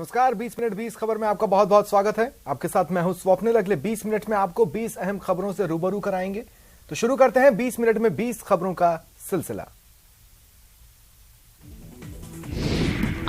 नमस्कार, 20 मिनट 20 खबर में आपका बहुत बहुत स्वागत है। आपके साथ मैं हूं स्वप्निल। अगले 20 मिनट में आपको 20 अहम खबरों से रूबरू कराएंगे। तो शुरू करते हैं 20 मिनट में 20 खबरों का सिलसिला।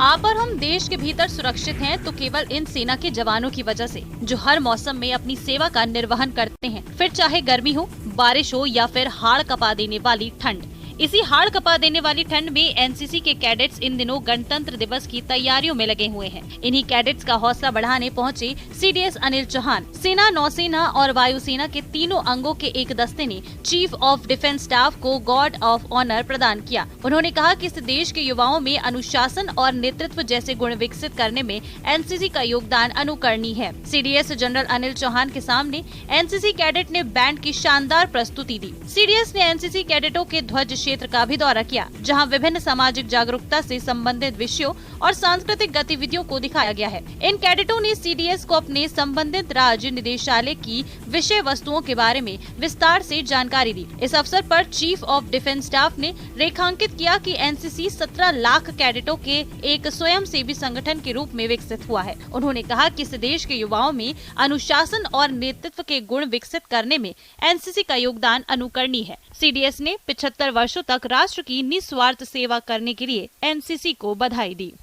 आप और हम देश के भीतर सुरक्षित हैं तो केवल इन सेना के जवानों की वजह से, जो हर मौसम में अपनी सेवा का निर्वहन करते हैं, फिर चाहे गर्मी हो, बारिश हो या फिर हाड़ कपा देने वाली ठंड। इसी हाड़ कपा देने वाली ठंड में एनसीसी के कैडेट्स इन दिनों गणतंत्र दिवस की तैयारियों में लगे हुए हैं। इन्हीं कैडेट्स का हौसला बढ़ाने पहुंचे सीडीएस अनिल चौहान। सेना, नौसेना और वायुसेना के तीनों अंगों के एक दस्ते ने चीफ ऑफ डिफेंस स्टाफ को गार्ड ऑफ ऑनर प्रदान किया। उन्होंने कहा कि इस देश के युवाओं में अनुशासन और नेतृत्व जैसे गुण विकसित करने में एनसीसी का योगदान अनुकरणीय है। सीडीएस जनरल अनिल चौहान के सामने एनसीसी कैडेट ने बैंड की शानदार प्रस्तुति दी। सीडीएस ने एनसीसी कैडेटों के ध्वज क्षेत्र का भी दौरा किया, जहां विभिन्न सामाजिक जागरूकता से संबंधित विषयों और सांस्कृतिक गतिविधियों को दिखाया गया है। इन कैडेटों ने सीडीएस को अपने संबंधित राज्य निदेशालय की विषय वस्तुओं के बारे में विस्तार से जानकारी दी। इस अवसर पर चीफ ऑफ डिफेंस स्टाफ ने रेखांकित किया कि एनसीसी 17 लाख कैडेटों के एक स्वयंसेवी संगठन के रूप में विकसित हुआ है। उन्होंने कहा कि इस देश के युवाओं में अनुशासन और नेतृत्व के गुण विकसित करने में एनसीसी का योगदान अनुकरणीय है। सीडीएस ने 75 वर्षों तक राष्ट्र की निस्वार्थ सेवा करने के लिए एनसीसी को बधाई दी।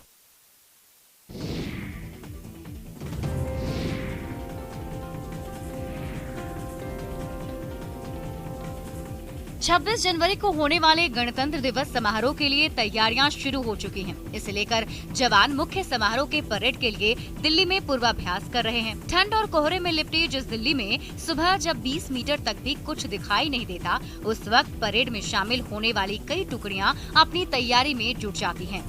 छब्बीस जनवरी को होने वाले गणतंत्र दिवस समारोह के लिए तैयारियां शुरू हो चुकी हैं। इसे लेकर जवान मुख्य समारोह के परेड के लिए दिल्ली में पूर्वाभ्यास कर रहे हैं। ठंड और कोहरे में लिपटी जिस दिल्ली में सुबह जब 20 मीटर तक भी कुछ दिखाई नहीं देता, उस वक्त परेड में शामिल होने वाली कई टुकड़ियां अपनी तैयारी में जुट जाती हैं।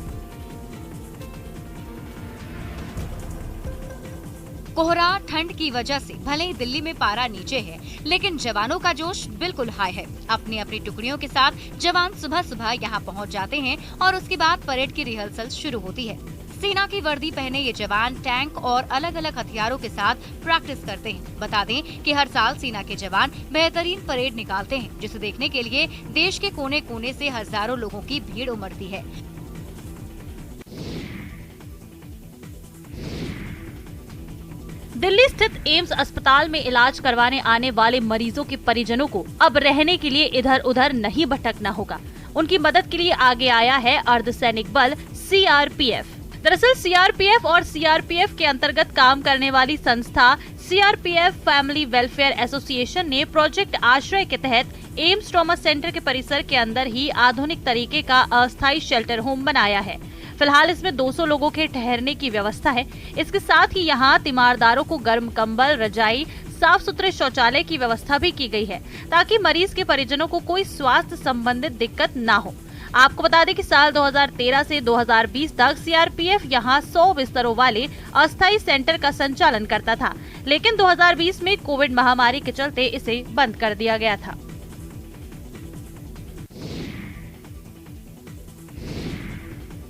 कोहरा, ठंड की वजह से भले ही दिल्ली में पारा नीचे है, लेकिन जवानों का जोश बिल्कुल हाई है। अपनी अपनी टुकड़ियों के साथ जवान सुबह सुबह यहाँ पहुँच जाते हैं और उसके बाद परेड की रिहर्सल शुरू होती है। सेना की वर्दी पहने ये जवान टैंक और अलग अलग हथियारों के साथ प्रैक्टिस करते हैं। बता दें कि हर साल सेना के जवान बेहतरीन परेड निकालते हैं, जिसे देखने के लिए देश के कोने कोने से हजारों लोगों की भीड़ उमड़ती है। दिल्ली स्थित एम्स अस्पताल में इलाज करवाने आने वाले मरीजों के परिजनों को अब रहने के लिए इधर उधर नहीं भटकना होगा। उनकी मदद के लिए आगे आया है अर्धसैनिक बल सीआरपीएफ। दरअसल सीआरपीएफ और सीआरपीएफ के अंतर्गत काम करने वाली संस्था सीआरपीएफ फैमिली वेलफेयर एसोसिएशन ने प्रोजेक्ट आश्रय के तहत एम्स ट्रॉमा सेंटर के परिसर के अंदर ही आधुनिक तरीके का अस्थायी शेल्टर होम बनाया है। फिलहाल इसमें 200 लोगों के ठहरने की व्यवस्था है। इसके साथ ही यहाँ तीमारदारों को गर्म कंबल, रजाई, साफ सुथरे शौचालय की व्यवस्था भी की गई है, ताकि मरीज के परिजनों को कोई स्वास्थ्य संबंधित दिक्कत न हो। आपको बता दें कि साल 2013 से 2020 तक सीआरपीएफ यहाँ 100 बिस्तरों वाले अस्थायी सेंटर का संचालन करता था, लेकिन 2020 में कोविड महामारी के चलते इसे बंद कर दिया गया था।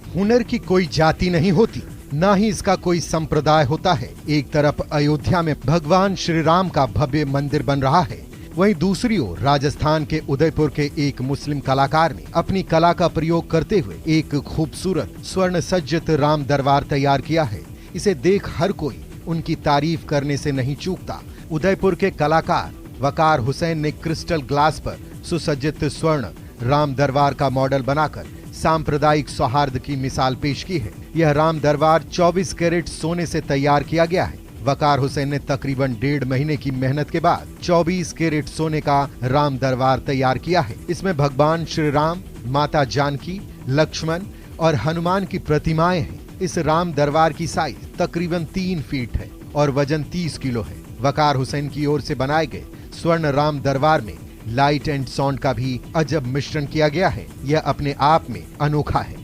हुनर की कोई जाति नहीं होती, ना ही इसका कोई संप्रदाय होता है। एक तरफ अयोध्या में भगवान श्री राम का भव्य मंदिर बन रहा है, वहीं दूसरी ओर राजस्थान के उदयपुर के एक मुस्लिम कलाकार ने अपनी कला का प्रयोग करते हुए एक खूबसूरत स्वर्ण सज्जित राम दरबार तैयार किया है। इसे देख हर कोई उनकी तारीफ करने से नहीं चूकता। उदयपुर के कलाकार वकार हुसैन ने क्रिस्टल ग्लास पर सुसज्जित स्वर्ण राम दरबार का मॉडल बनाकर सांप्रदायिक सौहार्द की मिसाल पेश की है। यह राम दरबार 24 कैरेट सोने से तैयार किया गया है। वकार हुसैन ने तकरीबन 1.5 महीने की मेहनत के बाद 24 कैरेट सोने का राम दरबार तैयार किया है। इसमें भगवान श्री राम, माता जानकी, लक्ष्मण और हनुमान की प्रतिमाएं हैं। इस राम दरबार की साइज तकरीबन 3 फीट है और वजन 30 किलो है। वकार हुसैन की ओर से बनाए गए स्वर्ण राम दरबार में लाइट एंड साउंड का भी अजब मिश्रण किया गया है। यह अपने आप में अनोखा है।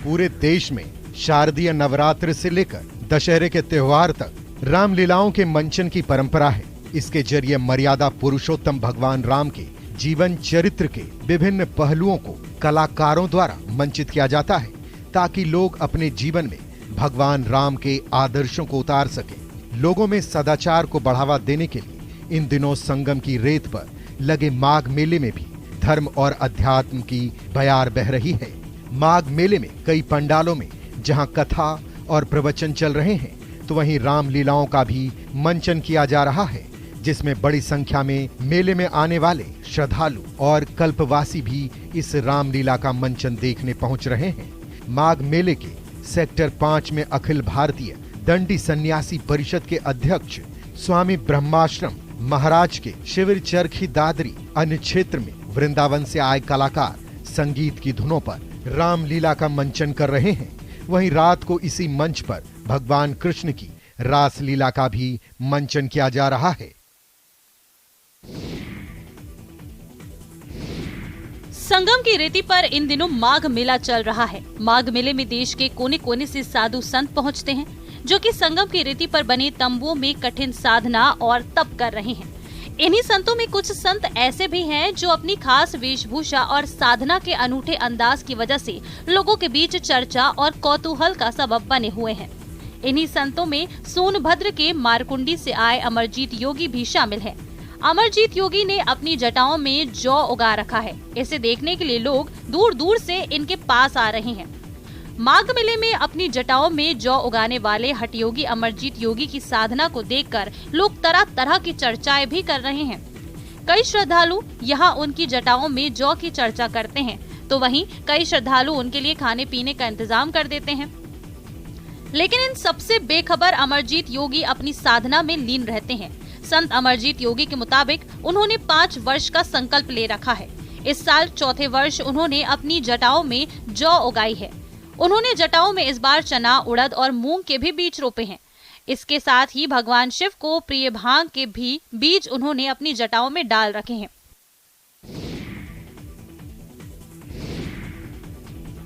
पूरे देश में शारदीय नवरात्र से लेकर दशहरे के त्योहार तक रामलीलाओं के मंचन की परंपरा है। इसके जरिए मर्यादा पुरुषोत्तम भगवान राम के जीवन चरित्र के विभिन्न पहलुओं को कलाकारों द्वारा मंचित किया जाता है, ताकि लोग अपने जीवन में भगवान राम के आदर्शों को उतार सकें। लोगों में सदाचार को बढ़ावा देने के लिए इन दिनों संगम की रेत पर लगे माघ मेले में भी धर्म और अध्यात्म की बयार बह रही है। माघ मेले में कई पंडालों में जहां कथा और प्रवचन चल रहे हैं, तो वहीं रामलीलाओं का भी मंचन किया जा रहा है, जिसमें बड़ी संख्या में मेले में आने वाले श्रद्धालु और कल्पवासी भी इस रामलीला का मंचन देखने पहुंच रहे हैं। माघ मेले के सेक्टर 5 में अखिल भारतीय दंडी सन्यासी परिषद के अध्यक्ष स्वामी ब्रह्माश्रम महाराज के शिविर चरखी दादरी अन्य क्षेत्र में वृंदावन से आए कलाकार संगीत की धुनों पर रामलीला का मंचन कर रहे हैं। वहीं रात को इसी मंच पर भगवान कृष्ण की रासलीला का भी मंचन किया जा रहा है। संगम की रेती पर इन दिनों माघ मेला चल रहा है। माघ मेले में देश के कोने कोने से साधु संत पहुंचते हैं, जो कि संगम की रेती पर बने तंबुओं में कठिन साधना और तप कर रहे हैं। इन्हीं संतों में कुछ संत ऐसे भी हैं जो अपनी खास वेशभूषा और साधना के अनूठे अंदाज की वजह से लोगों के बीच चर्चा और कौतूहल का सबब बने हुए हैं। इन्हीं संतों में सोनभद्र के मारकुंडी से आए अमरजीत योगी भी शामिल है। अमरजीत योगी ने अपनी जटाओं में जौ उगा रखा है। इसे देखने के लिए लोग दूर दूर से इनके पास आ रहे हैं। माघ मेले में अपनी जटाओं में जौ उगाने वाले हठयोगी अमरजीत योगी की साधना को देखकर लोग तरह तरह की चर्चाएं भी कर रहे हैं। कई श्रद्धालु यहाँ उनकी जटाओं में जौ की चर्चा करते हैं, तो वहीं कई श्रद्धालु उनके लिए खाने पीने का इंतजाम कर देते हैं। लेकिन इन सबसे बेखबर अमरजीत योगी अपनी साधना में लीन रहते हैं। संत अमरजीत योगी के मुताबिक उन्होंने 5 वर्ष का संकल्प ले रखा है। इस साल चौथे वर्ष उन्होंने अपनी जटाओं में जौ उगाई है। उन्होंने जटाओं में इस बार चना, उड़द और मूंग के भी बीज रोपे हैं। इसके साथ ही भगवान शिव को प्रिय भांग के भी बीज उन्होंने अपनी जटाओं में डाल रखे हैं।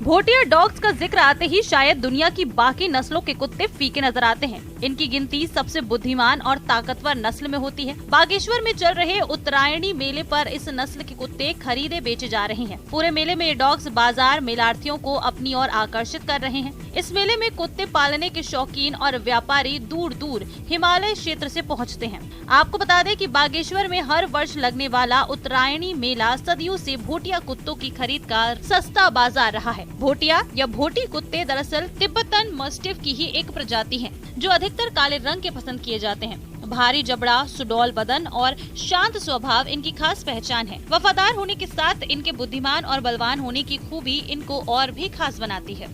भोटिया डॉग्स का जिक्र आते ही शायद दुनिया की बाकी नस्लों के कुत्ते फीके नजर आते हैं। इनकी गिनती सबसे बुद्धिमान और ताकतवर नस्ल में होती है। बागेश्वर में चल रहे उत्तरायणी मेले पर इस नस्ल के कुत्ते खरीदे बेचे जा रहे हैं। पूरे मेले में ये डॉग्स बाजार मेलार्थियों को अपनी ओर आकर्षित कर रहे हैं। इस मेले में कुत्ते पालने के शौकीन और व्यापारी दूर दूर हिमालय क्षेत्र से पहुँचते हैं। आपको बता दें कि बागेश्वर में हर वर्ष लगने वाला उत्तरायणी मेला सदियों से भोटिया कुत्तों की खरीद का सस्ता बाजार रहा है। भोटिया या भोटी कुत्ते दरअसल तिब्बतन मस्टिफ की ही एक प्रजाति है, जो अधिकतर काले रंग के पसंद किए जाते हैं। भारी जबड़ा, सुडौल बदन और शांत स्वभाव इनकी खास पहचान है। वफादार होने के साथ इनके बुद्धिमान और बलवान होने की खूबी इनको और भी खास बनाती है।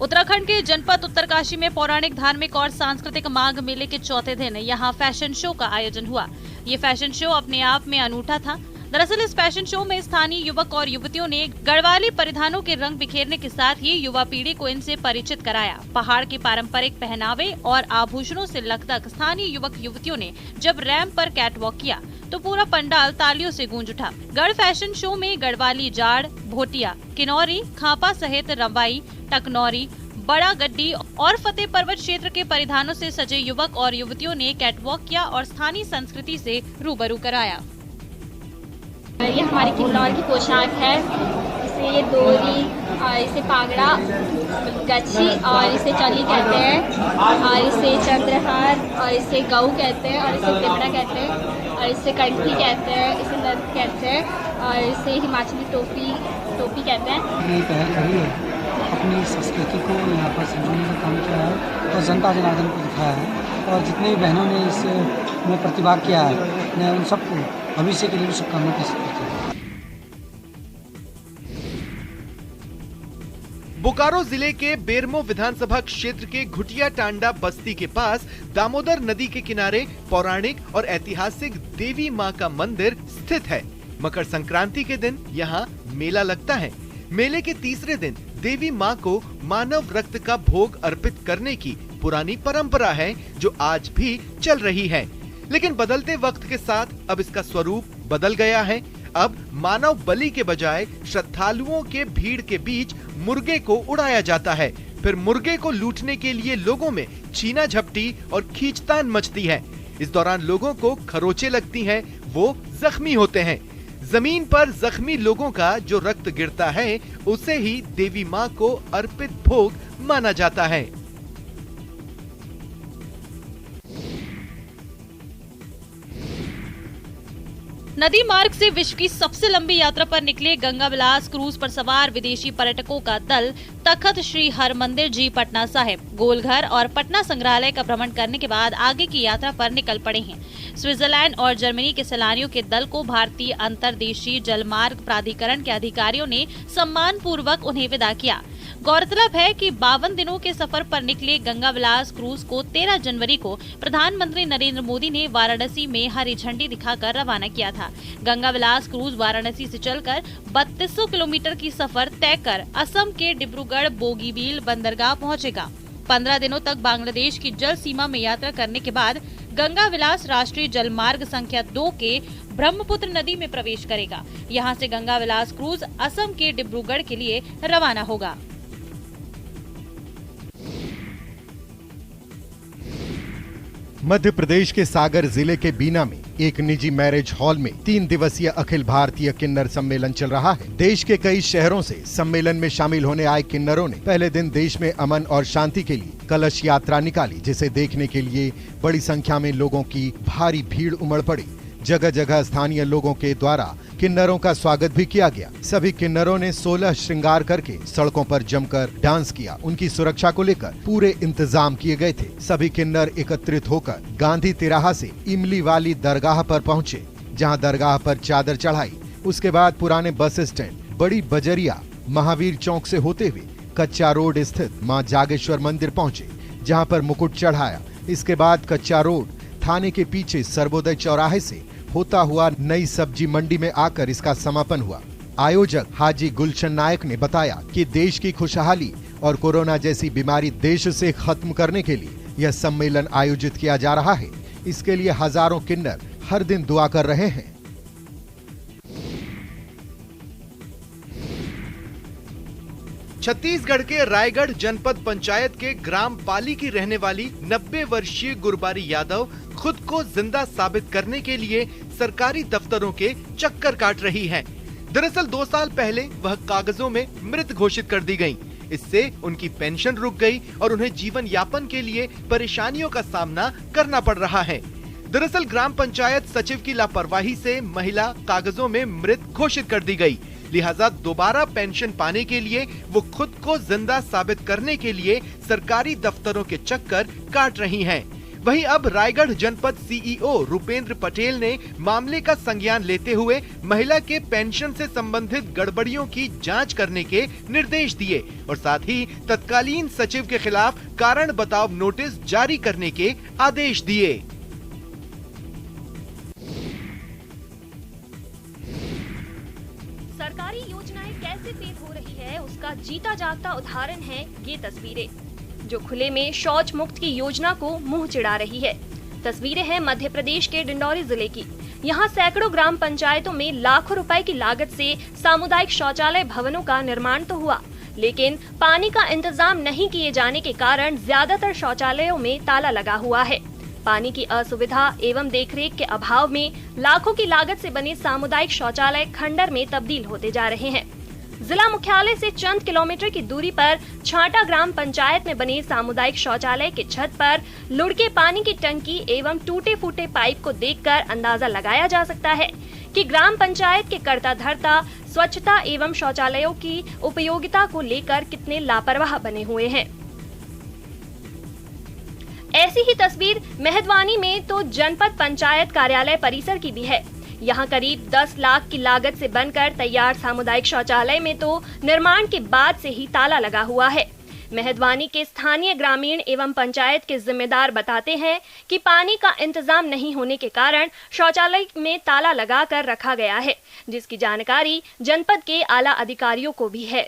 उत्तराखंड के जनपद उत्तरकाशी में पौराणिक, धार्मिक और सांस्कृतिक माघ मेले के चौथे दिन यहाँ फैशन शो का आयोजन हुआ। ये फैशन शो अपने आप में अनूठा था। दरअसल इस फैशन शो में स्थानीय युवक और युवतियों ने गढ़वाली परिधानों के रंग बिखेरने के साथ ही युवा पीढ़ी को इनसे परिचित कराया। पहाड़ के पारंपरिक पहनावे और आभूषणों से लकदक स्थानीय युवक युवतियों ने जब रैंप पर कैटवॉक किया तो पूरा पंडाल तालियों से गूंज उठा। गढ़ फैशन शो में गढ़वाली जाड़, भोटिया, किन्नौरी, खापा सहित रंबाई, टकनौरी, बड़ा गड्डी और फतेह पर्वत क्षेत्र के परिधानों से सजे युवक और युवतियों ने कैटवॉक किया और स्थानीय संस्कृति से रूबरू कराया। ये हमारी किन्नौर की पोशाक है। इसे ये डोरी और इसे पागड़ा, गच्छी और इसे चली कहते हैं और इसे चंद्रहार और इसे गऊ कहते हैं और इसे तिमड़ा कहते हैं और इसे कंठी कहते हैं, इसे नथ कहते हैं और इसे हिमाचली टोपी कहते हैं। ये पहल करी है, अपनी संस्कृति को यहाँ पर संजोने का काम किया है और जनता जनार्दन को दिखाया है और जितने भी बहनों ने इसमें प्रतिभाग किया है, मैं उन सबको भविष्य के लिए शुभकामनाएं पेश करता हूँ। बोकारो जिले के बेरमो विधानसभा क्षेत्र के घुटिया टांडा बस्ती के पास दामोदर नदी के किनारे पौराणिक और ऐतिहासिक देवी मां का मंदिर स्थित है। मकर संक्रांति के दिन यहाँ मेला लगता है। मेले के तीसरे दिन देवी मां को मानव रक्त का भोग अर्पित करने की पुरानी परंपरा है, जो आज भी चल रही है। लेकिन बदलते वक्त के साथ अब इसका स्वरूप बदल गया है। अब मानव बलि के बजाय श्रद्धालुओं के भीड़ के बीच मुर्गे को उड़ाया जाता है। फिर मुर्गे को लूटने के लिए लोगों में छीना झपटी और खींचतान मचती है। इस दौरान लोगों को खरोंचें लगती हैं, वो जख्मी होते हैं। जमीन पर जख्मी लोगों का जो रक्त गिरता है, उसे ही देवी मां को अर्पित भोग माना जाता है। नदी मार्ग से विश्व की सबसे लंबी यात्रा पर निकले गंगा विलास क्रूज पर सवार विदेशी पर्यटकों का दल तख्त श्री हरमंदिर जी पटना साहिब, गोलघर और पटना संग्रहालय का भ्रमण करने के बाद आगे की यात्रा पर निकल पड़े हैं। स्विट्जरलैंड और जर्मनी के सैलानियों के दल को भारतीय अंतर्देशीय जलमार्ग प्राधिकरण के अधिकारियों ने सम्मान पूर्वक उन्हें विदा किया। गौरतलब है कि 52 दिनों के सफर पर निकले गंगा विलास क्रूज को 13 जनवरी को प्रधानमंत्री नरेंद्र मोदी ने वाराणसी में हरी झंडी दिखाकर रवाना किया था। गंगा विलास क्रूज वाराणसी से चलकर 3200 किलोमीटर की सफर तय कर असम के डिब्रूगढ़ बोगीबील बंदरगाह पहुंचेगा। 15 दिनों तक बांग्लादेश की जल सीमा में यात्रा करने के बाद गंगा विलास राष्ट्रीय जलमार्ग संख्या 2 के ब्रह्मपुत्र नदी में प्रवेश करेगा। यहां से गंगा विलास क्रूज असम के डिब्रूगढ़ के लिए रवाना होगा। मध्य प्रदेश के सागर जिले के बीना में एक निजी मैरिज हॉल में 3 दिवसीय अखिल भारतीय किन्नर सम्मेलन चल रहा है। देश के कई शहरों से सम्मेलन में शामिल होने आए किन्नरों ने पहले दिन देश में अमन और शांति के लिए कलश यात्रा निकाली, जिसे देखने के लिए बड़ी संख्या में लोगों की भारी भीड़ उमड़ पड़ी। जगह जगह स्थानीय लोगों के द्वारा किन्नरों का स्वागत भी किया गया। सभी किन्नरों ने 16 श्रृंगार करके सड़कों पर जमकर डांस किया। उनकी सुरक्षा को लेकर पूरे इंतजाम किए गए थे। सभी किन्नर एकत्रित होकर गांधी तिराहा से इमली वाली दरगाह पर पहुंचे, जहां दरगाह पर चादर चढ़ाई। उसके बाद पुराने बस स्टैंड, बड़ी बजरिया, महावीर चौक से होते हुए कच्चा रोड स्थित मां जागेश्वर मंदिर पहुंचे, जहां पर मुकुट चढ़ाया। इसके बाद कच्चा रोड थाने के पीछे सर्वोदय चौराहे से होता हुआ नई सब्जी मंडी में आकर इसका समापन हुआ। आयोजक हाजी गुलशन नायक ने बताया कि देश की खुशहाली और कोरोना जैसी बीमारी देश से खत्म करने के लिए यह सम्मेलन आयोजित किया जा रहा है। इसके लिए हजारों किन्नर हर दिन दुआ कर रहे हैं। छत्तीसगढ़ के रायगढ़ जनपद पंचायत के ग्राम पाली की रहने वाली 90 वर्षीय गुरबारी यादव खुद को जिंदा साबित करने के लिए सरकारी दफ्तरों के चक्कर काट रही हैं। दरअसल 2 साल पहले वह कागजों में मृत घोषित कर दी गईं। इससे उनकी पेंशन रुक गई और उन्हें जीवन यापन के लिए परेशानियों का सामना करना पड़ रहा है। दरअसल ग्राम पंचायत सचिव की लापरवाही से महिला कागजों में मृत घोषित कर दी गई। लिहाजा दोबारा पेंशन पाने के लिए वो खुद को जिंदा साबित करने के लिए सरकारी दफ्तरों के चक्कर काट रही हैं। वहीं अब रायगढ़ जनपद सीईओ रुपेंद्र पटेल ने मामले का संज्ञान लेते हुए महिला के पेंशन से संबंधित गड़बड़ियों की जांच करने के निर्देश दिए और साथ ही तत्कालीन सचिव के खिलाफ कारण बताओ नोटिस जारी करने के आदेश दिए। सरकारी योजनाएं कैसे फेल हो रही है, उसका जीता जागता उदाहरण है ये तस्वीरें, जो खुले में शौच मुक्त की योजना को मुंह चिढ़ा रही है। तस्वीरें हैं मध्य प्रदेश के डिंडौरी जिले की। यहाँ सैकड़ों ग्राम पंचायतों में लाखों रुपए की लागत से सामुदायिक शौचालय भवनों का निर्माण तो हुआ, लेकिन पानी का इंतजाम नहीं किए जाने के कारण ज्यादातर शौचालयों में ताला लगा हुआ है। पानी की असुविधा एवं देखरेख के अभाव में लाखों की लागत से बने सामुदायिक शौचालय खंडर में तब्दील होते जा रहे हैं। जिला मुख्यालय से चंद किलोमीटर की दूरी पर छाटा ग्राम पंचायत में बने सामुदायिक शौचालय के छत पर लुढ़के पानी की टंकी एवं टूटे फूटे पाइप को देखकर अंदाजा लगाया जा सकता है कि ग्राम पंचायत के कर्ता धर्ता स्वच्छता एवं शौचालयों की उपयोगिता को लेकर कितने लापरवाह बने हुए हैं। ऐसी ही तस्वीर मेहदवानी में तो जनपद पंचायत कार्यालय परिसर की भी है। यहाँ करीब 10 लाख की लागत से बनकर तैयार सामुदायिक शौचालय में तो निर्माण के बाद से ही ताला लगा हुआ है। मेहदवानी के स्थानीय ग्रामीण एवं पंचायत के जिम्मेदार बताते हैं कि पानी का इंतजाम नहीं होने के कारण शौचालय में ताला लगाकर रखा गया है, जिसकी जानकारी जनपद के आला अधिकारियों को भी है।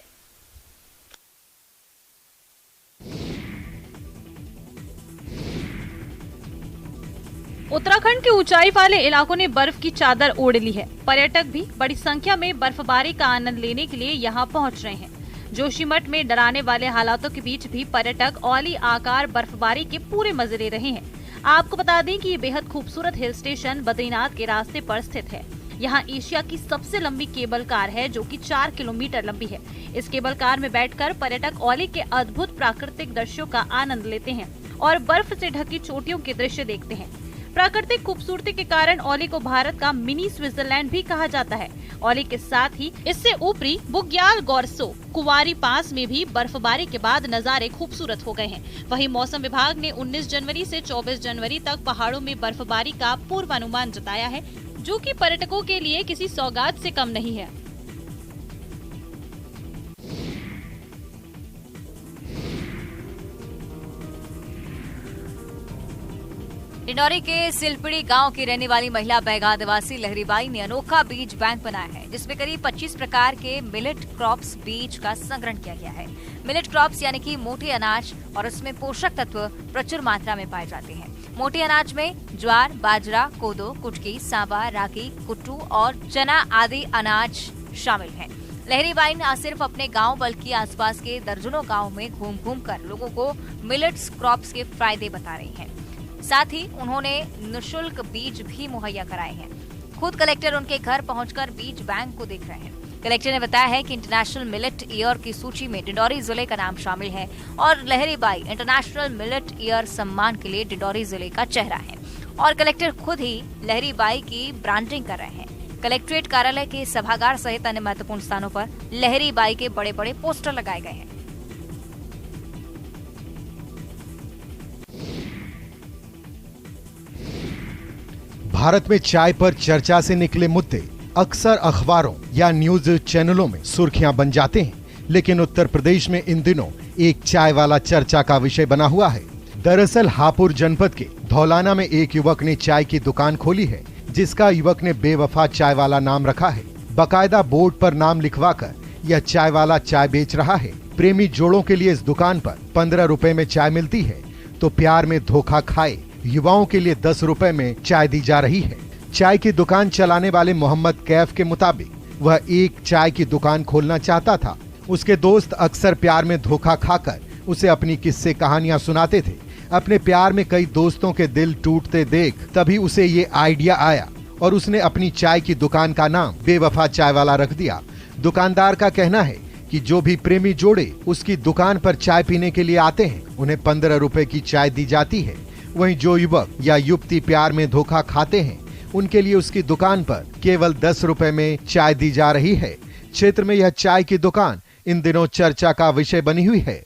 उत्तराखंड के ऊंचाई वाले इलाकों ने बर्फ की चादर ओढ़ ली है। पर्यटक भी बड़ी संख्या में बर्फबारी का आनंद लेने के लिए यहां पहुंच रहे हैं। जोशीमठ में डराने वाले हालातों के बीच भी पर्यटक औली आकार बर्फबारी के पूरे मजे ले रहे हैं। आपको बता दें कि ये बेहद खूबसूरत हिल स्टेशन बद्रीनाथ के रास्ते पर स्थित है। यहाँ एशिया की सबसे लंबी केबल कार है, जो कि 4 किलोमीटर लंबी है। इस केबल कार में बैठकर पर्यटक औली के अद्भुत प्राकृतिक दृश्यों का आनंद लेते हैं और बर्फ से ढकी चोटियों के दृश्य देखते हैं। प्राकृतिक खूबसूरती के कारण औली को भारत का मिनी स्विट्जरलैंड भी कहा जाता है। औली के साथ ही इससे ऊपरी बुग्याल गोरसो कुंवारी पास में भी बर्फबारी के बाद नजारे खूबसूरत हो गए हैं। वहीं मौसम विभाग ने 19 जनवरी से 24 जनवरी तक पहाड़ों में बर्फबारी का पूर्वानुमान जताया है, जो कि पर्यटकों के लिए किसी सौगात से कम नहीं है। डिंडौरी के सिलपिड़ी गांव की रहने वाली महिला बैगा आदिवासी लहरीबाई ने अनोखा बीज बैंक बनाया है, जिसमें करीब 25 प्रकार के मिलेट क्रॉप्स बीज का संग्रहण किया गया है। मिलेट क्रॉप्स यानी कि मोटे अनाज, और इसमें पोषक तत्व प्रचुर मात्रा में पाए जाते हैं। मोटे अनाज में ज्वार, बाजरा, कोदो, कुटकी, सांबा, रागी, कुट्टू और चना आदि अनाज शामिल हैं। लहरीबाई न सिर्फ अपने गांव बल्कि आसपास के दर्जनों गांव में घूम कर लोगों को मिलेट्स क्रॉप्स के फायदे बता रही हैं। साथ ही उन्होंने निःशुल्क बीज भी मुहैया कराए हैं। खुद कलेक्टर उनके घर पहुंचकर बीज बैंक को देख रहे हैं। कलेक्टर ने बताया है कि इंटरनेशनल मिलेट ईयर की सूची में डिंडौरी जिले का नाम शामिल है और लहरीबाई इंटरनेशनल मिलेट ईयर सम्मान के लिए डिंडौरी जिले का चेहरा है और कलेक्टर खुद ही लहरीबाई की ब्रांडिंग कर रहे हैं। कलेक्ट्रेट कार्यालय के सभागार सहित अन्य महत्वपूर्ण स्थानों पर लहरीबाई के बड़े बड़े पोस्टर लगाए गए हैं। भारत में चाय पर चर्चा से निकले मुद्दे अक्सर अखबारों या न्यूज चैनलों में सुर्खियां बन जाते हैं, लेकिन उत्तर प्रदेश में इन दिनों एक चाय वाला चर्चा का विषय बना हुआ है। दरअसल हापुड़ जनपद के धौलाना में एक युवक ने चाय की दुकान खोली है, जिसका युवक ने बेवफा चाय वाला नाम रखा है। बाकायदा बोर्ड पर नाम लिखवाकर यह चाय वाला चाय बेच रहा है। प्रेमी जोड़ों के लिए इस दुकान पर 15 रुपए में चाय मिलती है, तो प्यार में धोखा खाए युवाओं के लिए 10 रुपए में चाय दी जा रही है। चाय की दुकान चलाने वाले मोहम्मद कैफ के मुताबिक वह एक चाय की दुकान खोलना चाहता था। उसके दोस्त अक्सर प्यार में धोखा खाकर उसे अपनी किस्से कहानियां सुनाते थे। अपने प्यार में कई दोस्तों के दिल टूटते देख तभी उसे ये आइडिया आया और उसने अपनी चाय की दुकान का नाम बेवफा चाय वाला रख दिया। दुकानदार का कहना है कि जो भी प्रेमी जोड़े उसकी दुकान पर चाय पीने के लिए आते हैं, उन्हें 15 रुपए की चाय दी जाती है। वहीं जो युवक या युवती प्यार में धोखा खाते हैं, उनके लिए उसकी दुकान पर केवल 10 रुपए में चाय दी जा रही है। क्षेत्र में यह चाय की दुकान इन दिनों चर्चा का विषय बनी हुई है।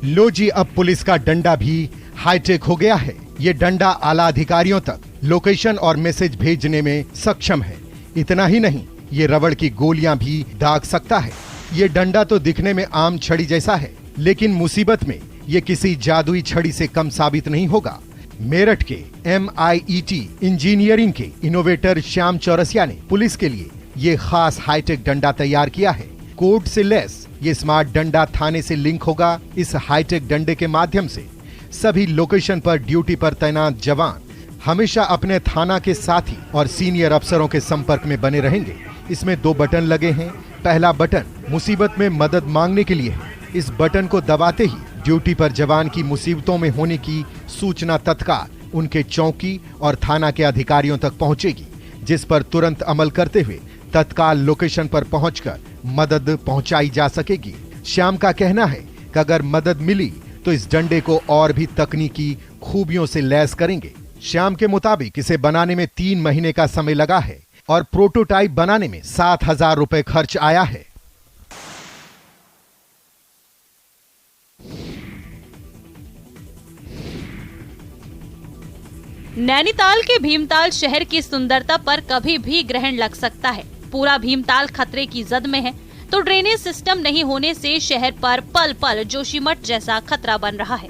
लो जी, अब पुलिस का डंडा भी हाईटेक हो गया है। ये डंडा आला अधिकारियों तक लोकेशन और मैसेज भेजने में सक्षम है। इतना ही नहीं, ये रबड़ की गोलियां भी दाग सकता है। ये डंडा तो दिखने में आम छड़ी जैसा है, लेकिन मुसीबत में ये किसी जादुई छड़ी से कम साबित नहीं होगा। मेरठ के MIET इंजीनियरिंग के इनोवेटर श्याम चौरसिया ने पुलिस के लिए ये खास हाईटेक डंडा तैयार किया है। कोड से लेस ये स्मार्ट डंडा थाने से लिंक होगा। इस हाईटेक डंडे के माध्यम से सभी लोकेशन पर ड्यूटी पर तैनात जवान हमेशा अपने थाना के साथी और सीनियर अफसरों के संपर्क में बने रहेंगे। इसमें 2 बटन लगे हैं। पहला बटन मुसीबत में मदद मांगने के लिए है। इस बटन को दबाते ही ड्यूटी पर जवान की मुसीबतों में होने की सूचना तत्काल उनके चौकी और थाना के अधिकारियों तक पहुंचेगी, जिस पर तुरंत अमल करते हुए तत्काल लोकेशन पर पहुंचकर मदद पहुंचाई जा सकेगी। श्याम का कहना है कि अगर मदद मिली तो इस डंडे को और भी तकनीकी खूबियों से लैस करेंगे। श्याम के मुताबिक इसे बनाने में 3 महीने का समय लगा है और प्रोटोटाइप बनाने में 7,000 रुपए खर्च आया है। नैनीताल के भीमताल शहर की सुंदरता पर कभी भी ग्रहण लग सकता है। पूरा भीमताल खतरे की जद में है, तो ड्रेनेज सिस्टम नहीं होने से शहर पर पल पल जोशीमठ जैसा खतरा बन रहा है।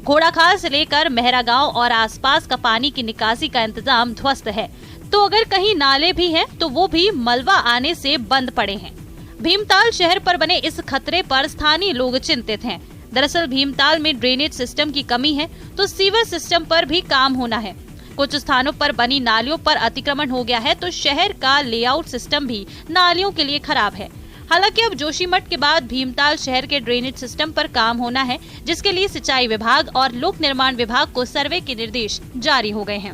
घोड़ाखाल से लेकर मेहरा गांव और आसपास का पानी की निकासी का इंतजाम ध्वस्त है, तो अगर कहीं नाले भी हैं, तो वो भी मलबा आने से बंद पड़े हैं। भीमताल शहर पर बने इस खतरे पर स्थानीय लोग चिंतित हैं। दरअसल भीमताल में ड्रेनेज सिस्टम की कमी है, तो सीवर सिस्टम पर भी काम होना है। कुछ स्थानों पर बनी नालियों पर अतिक्रमण हो गया है, तो शहर का लेआउट सिस्टम भी नालियों के लिए खराब है। हालांकि अब जोशीमठ के बाद भीमताल शहर के ड्रेनेज सिस्टम पर काम होना है, जिसके लिए सिंचाई विभाग और लोक निर्माण विभाग को सर्वे के निर्देश जारी हो गए हैं।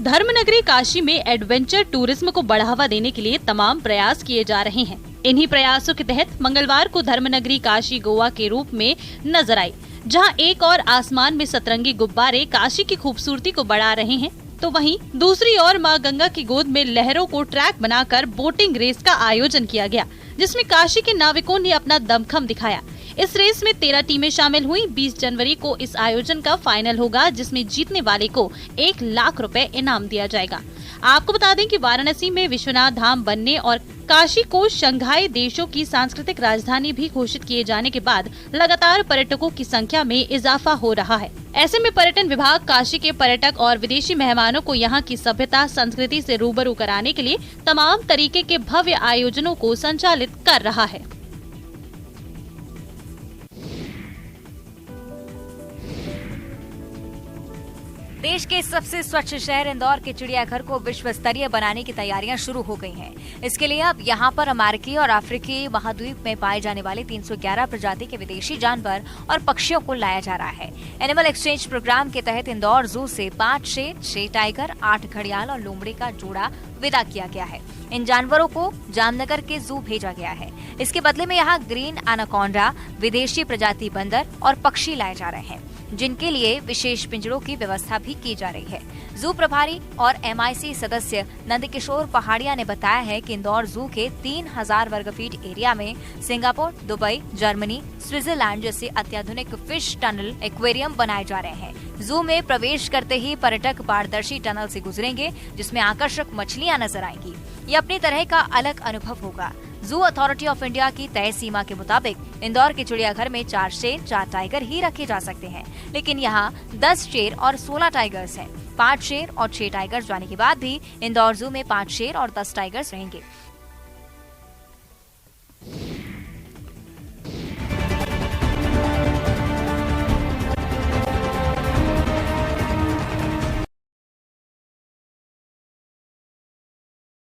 धर्मनगरी काशी में एडवेंचर टूरिज्म को बढ़ावा देने के लिए तमाम प्रयास किए जा रहे हैं। इन्हीं प्रयासों के तहत मंगलवार को धर्मनगरी काशी गोवा के रूप में नजर आई, जहां एक और आसमान में सतरंगी गुब्बारे काशी की खूबसूरती को बढ़ा रहे हैं, तो वहीं दूसरी ओर मां गंगा की गोद में लहरों को ट्रैक बनाकर बोटिंग रेस का आयोजन किया गया, जिसमें काशी के नाविकों ने अपना दमखम दिखाया। इस रेस में 13 टीमें शामिल हुई। 20 जनवरी को इस आयोजन का फाइनल होगा, जिसमें जीतने वाले को 1 लाख रुपए इनाम दिया जाएगा। आपको बता दें कि वाराणसी में विश्वनाथ धाम बनने और काशी को शंघाई देशों की सांस्कृतिक राजधानी भी घोषित किए जाने के बाद लगातार पर्यटकों की संख्या में इजाफा हो रहा है। ऐसे में पर्यटन विभाग काशी के पर्यटक और विदेशी मेहमानों को यहाँ की सभ्यता संस्कृति से रूबरू कराने के लिए तमाम तरीके के भव्य आयोजनों को संचालित कर रहा है। देश के सबसे स्वच्छ शहर इंदौर के चिड़ियाघर को विश्व स्तरीय बनाने की तैयारियां शुरू हो गई हैं। इसके लिए अब यहां पर अमेरिकी और अफ्रीकी महाद्वीप में पाए जाने वाले 311 प्रजाति के विदेशी जानवर और पक्षियों को लाया जा रहा है। एनिमल एक्सचेंज प्रोग्राम के तहत इंदौर जू से 5 शेर, 6 टाइगर, 8 घड़ियाल और लोमड़ी का जोड़ा विदा किया गया है। इन जानवरों को जामनगर के जू भेजा गया है। इसके बदले में यहाँ ग्रीन एनाकोंडा, विदेशी प्रजाति बंदर और पक्षी लाए जा रहे हैं, जिनके लिए विशेष पिंजरों की व्यवस्था भी की जा रही है। जू प्रभारी और MIC सदस्य नंदकिशोर पहाड़िया ने बताया है कि इंदौर जू के 3000 वर्ग फीट एरिया में सिंगापुर, दुबई, जर्मनी, स्विट्जरलैंड जैसे अत्याधुनिक फिश टनल, एक्वेरियम बनाए जा रहे हैं। जू में प्रवेश करते ही पर्यटक पारदर्शी टनल से गुजरेंगे, जिसमें आकर्षक मछलियां नजर आएंगी। ये अपनी तरह का अलग अनुभव होगा। जू अथॉरिटी ऑफ इंडिया की तय सीमा के मुताबिक इंदौर के चिड़ियाघर में 4 शेर, 4 टाइगर ही रखे जा सकते हैं, लेकिन यहाँ 10 शेर और 16 टाइगर्स हैं। 5 शेर और 6 टाइगर्स जाने के बाद भी इंदौर जू में 5 शेर और 10 टाइगर्स रहेंगे।